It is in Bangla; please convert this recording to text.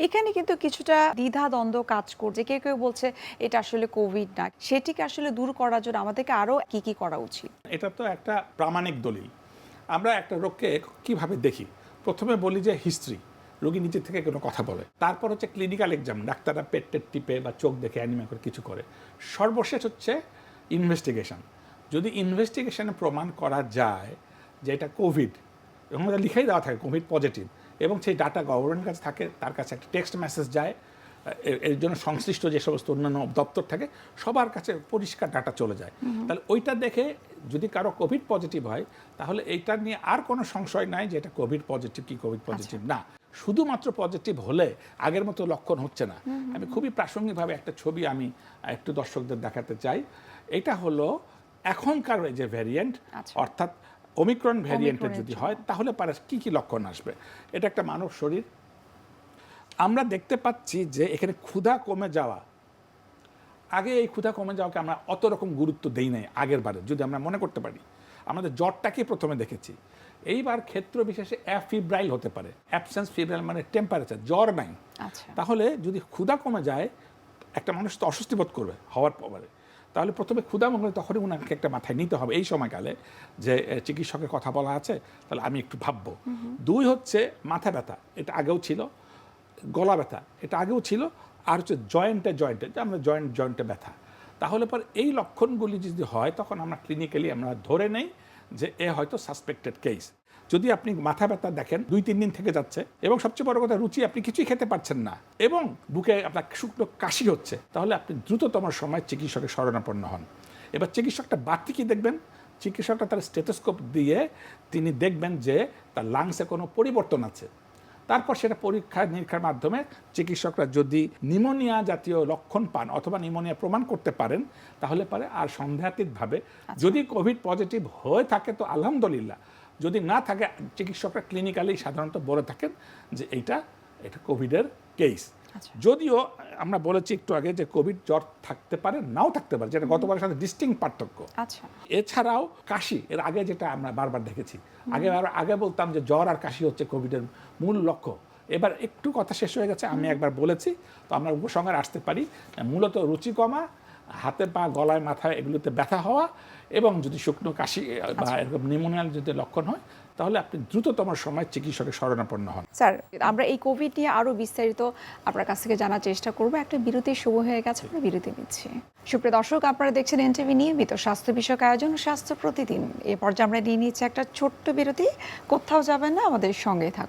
এখানে কিন্তু কিছুটা দ্বিধাদ্বন্দ্ব কাজ করছে, কেউ কেউ বলছে এটা আসলে কোভিড না, সেটিকে আসলে দূর করার জন্য আমাদেরকে আরো কি কি করা উচিত? এটা তো একটা প্রামাণিক দলিল। আমরা একটা রোগকে কিভাবে দেখি, প্রথমে বলি যে হিস্ট্রি, রোগী নিজে থেকে কোনো কথা বলে, তারপর হচ্ছে ক্লিনিক্যাল এক্সাম, ডাক্তাররা পেট টেট টিপে বা চোখ দেখে অ্যানিমা করে কিছু করে, সর্বশেষ হচ্ছে ইনভেস্টিগেশন। যদি ইনভেস্টিগেশনে প্রমাণ করা যায় যে এটা কোভিড, এবং আমাদের লিখেই দেওয়া থাকে কোভিড পজিটিভ, এবং সেই ডাটা গভর্নমেন্টের কাছে থাকে, তার কাছে একটা টেক্সট মেসেজ যায়, এর জন্য সংশ্লিষ্ট যে সমস্ত অন্যান্য দপ্তর থাকে সবার কাছে পরিষ্কার ডাটা চলে যায়, তাহলে ওইটা দেখে যদি কারো কোভিড পজিটিভ হয় তাহলে এইটা নিয়ে আর কোনো সংশয় নাই যে এটা কোভিড পজিটিভ কি কোভিড পজিটিভ না। শুধুমাত্র পজিটিভ হলে আগের মতো লক্ষণ হচ্ছে না। আমি খুবই প্রাসঙ্গিকভাবে একটা ছবি আমি একটু দর্শকদের দেখাতে চাই। এটা হলো এখনকার যে ভ্যারিয়েন্ট, অর্থাৎ ওমিক্রন ভ্যারিয়েন্টের যদি হয় তাহলে পারে কি কি লক্ষণ আসবে। এটা একটা মানব শরীর, আমরা দেখতে পাচ্ছি যে এখানে ক্ষুধা কমে যাওয়া, আগে এই ক্ষুধা কমে যাওয়াকে আমরা অত রকম গুরুত্ব দেই নাই আগের বারে, যদি আমরা মনে করতে পারি। আমাদের জ্বরটাকে প্রথমে দেখেছি, এইবার ক্ষেত্র বিশেষে অ্যাফিব্রাইল হতে পারে। অ্যাবসেন্স ফিব্রাইল মানে টেম্পারেচার, জ্বর নাই। তাহলে যদি ক্ষুধা কমে যায় একটা মানুষ তো অস্বস্তি বোধ করবে হওয়ার পরে, তাহলে প্রথমে ক্ষুধা মনে তখনই ওনাকে একটা মাথায় নিতে হবে এই সময়কালে যে চিকিৎসকের কথা বলা আছে, তাহলে আমি একটু ভাববো। দুই হচ্ছে মাথা ব্যথা, এটা আগেও ছিল। গলা ব্যথা, এটা আগেও ছিল। আর হচ্ছে জয়েন্টে যে আমরা জয়েন্টে ব্যথা, তাহলে পর এই লক্ষণগুলি যদি হয় তখন আমরা ক্লিনিক্যালি আমরা ধরে নেই যে এ হয়তো সাসপেক্টেড কেস। যদি আপনি মাথা ব্যথা দেখেন 2-3 দিন থেকে যাচ্ছে এবং সবচেয়ে বড় কথা রুচি আপনি কিছুই খেতে পারছেন না এবং বুকে আপনার শুকনো কাশি হচ্ছে, তাহলে আপনি দ্রুততম সময় চিকিৎসকের শরণাপন্ন হন। এবার চিকিৎসকটা বাড়তি কি দেখবেন, চিকিৎসকটা তার স্টেথোস্কোপ দিয়ে তিনি দেখবেন যে তার লাংসে কোনো পরিবর্তন আছে। তারপর সেটা পরীক্ষা নিরীক্ষার মাধ্যমে চিকিৎসকরা যদি নিউমোনিয়া জাতীয় লক্ষণ পান অথবা নিউমোনিয়া প্রমাণ করতে পারেন তাহলে পারে আর সন্দেহাতীতভাবে যদি কোভিড পজিটিভ হয়ে থাকে তো আলহামদুলিল্লাহ, যদি না থাকে চিকিৎসকরা ক্লিনিক্যালি সাধারণত বলে থাকেন যে এটা কোভিডের কেস। যদিও আমরা বলেছি একটু আগে যে কোভিড জ্বর থাকতে পারে নাও থাকতে পারে, যেটা গতবারের সাথে ডিস্টিংক্ট পার্থক্য। এছাড়াও কাশি, এর আগে যেটা আমরা বারবার দেখেছি, আগে বলতাম যে জ্বর আর কাশি হচ্ছে কোভিডের মূল লক্ষ্য। এবার একটু কথা শেষ হয়ে গেছে, আমি একবার বলেছি, তো আমরা উপসংহারে আসতে পারি মূলত রুচি কমা, হাতে পা গলায় মাথায় এগুলোতে ব্যথা হওয়া, এবং যদি শুকনো কাশি বা এরকম নিউমোনিয়ার যদি লক্ষণ হয় তাহলে আপনি দ্রুততম সময় চিকিৎসকের শরণাপন্ন হন। স্যার, আমরা এই কোভিড নিয়ে আরো বিস্তারিত আপনার কাছ থেকে জানার চেষ্টা করব। একটা বিরতির সময় হয়ে গেছে, আমরা বিরতি নিচ্ছি। সুপ্রিয় দর্শক, আপনারা দেখছেন এনটিভি নিয়মিত স্বাস্থ্য বিষয়ক আয়োজন স্বাস্থ্য প্রতিদিন। এ পর্যায়ে আমরা নিয়ে নিচ্ছি একটা ছোট্ট বিরতি। কোথাও যাবেন না, আমাদের সঙ্গে থাকুন।